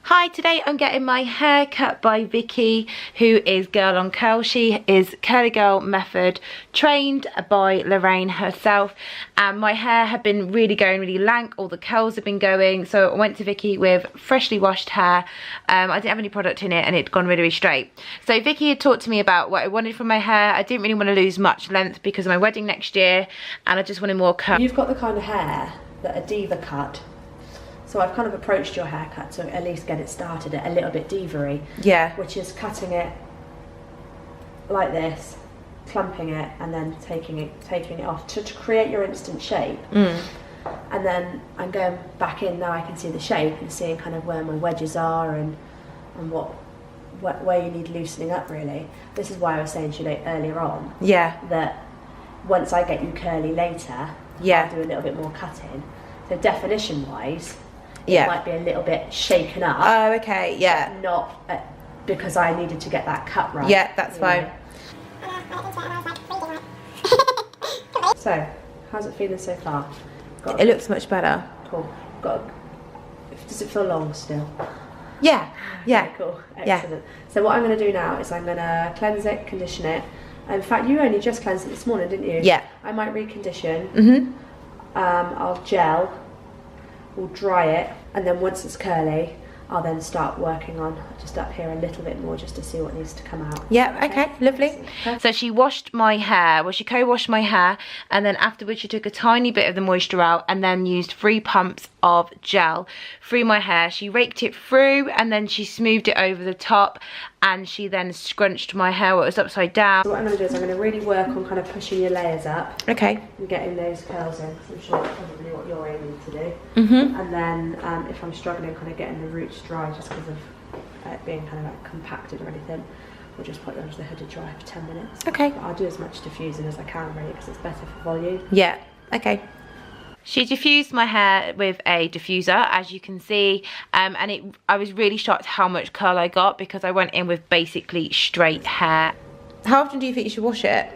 Hi, today I'm getting my hair cut by Vikki, who is Girl on Curl. She is Curly Girl Method trained by Lorraine herself, and my hair had been really going really lank, all the curls have been going, so I went to Vikki with freshly washed hair. I didn't have any product in it and it'd gone really, really straight. So Vikki had talked to me about what I wanted from my hair. I didn't really want to lose much length because of my wedding next year, and I just wanted more curl. You've got the kind of hair that a diva cut. So I've kind of approached your haircut to at least get it started a little bit diva-y. Yeah. Which is cutting it like this, clumping it, and then taking it off to create your instant shape. And then I'm going back in now. I can see the shape and seeing kind of where my wedges are and where you need loosening up. Really, this is why I was saying to you earlier on. Yeah. That once I get you curly later, yeah, I'll do a little bit more cutting. So definition-wise, yeah, it might be a little bit shaken up. Oh, okay, yeah. But not because I needed to get that cut right. Yeah, that's fine. So, how's it feeling so far? It looks much better. Cool. Does it feel long still? Yeah, yeah. Okay, cool, excellent. Yeah. So what I'm going to do now is I'm going to cleanse it, condition it. In fact, you only just cleansed it this morning, didn't you? Yeah. I might recondition. I'll gel, we'll dry it, and then once it's curly, I'll then start working on just up here a little bit more just to see what needs to come out. Yeah, okay, lovely. So she washed my hair, well, she co-washed my hair, and then afterwards she took a tiny bit of the moisture out and then used 3 pumps of gel through my hair. She raked it through and then she smoothed it over the top, and she then scrunched my hair while it was upside down. So what I'm going to do is I'm going to really work on kind of pushing your layers up. Okay. And getting those curls in, because I'm sure that's probably what you're aiming to do. And then if I'm struggling kind of getting the roots dry just because of it being kind of like compacted or anything, we'll just put it onto the hood to dry for 10 minutes. Okay. But I'll do as much diffusing as I can really, because it's better for volume. Yeah, okay. She diffused my hair with a diffuser, as you can see, and I was really shocked how much curl I got because I went in with basically straight hair. How often do you think you should wash it?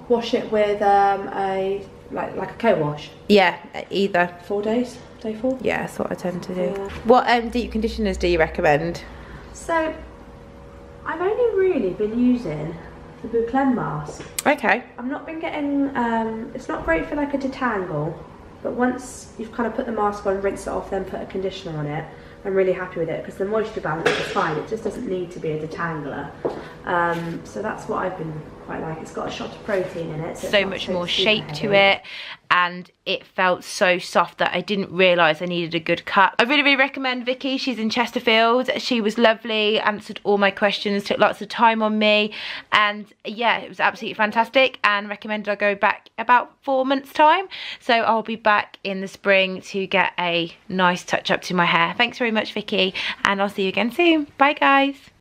Wash it with a like a co-wash. Yeah, either. 4 days, day 4. Yeah, that's what I tend to do. Yeah. What deep conditioners do you recommend? So, I've only really been using the boucleme mask. Okay. I've not been getting, it's not great for like a detangle, but once you've kind of put the mask on, rinse it off, then put a conditioner on it, I'm really happy with it because the moisture balance is fine. It just doesn't need to be a detangler. So that's what I've been quite like. It's got a shot of protein in it. So much more shape to it, and it felt so soft that I didn't realise I needed a good cut. I really, really recommend Vikki. She's in Chesterfield. She was lovely, answered all my questions, took lots of time on me, and yeah, it was absolutely fantastic, and recommended I go back about 4 months time. So I'll be back in the spring to get a nice touch up to my hair. Thanks very much, Vikki, and I'll see you again soon. Bye guys.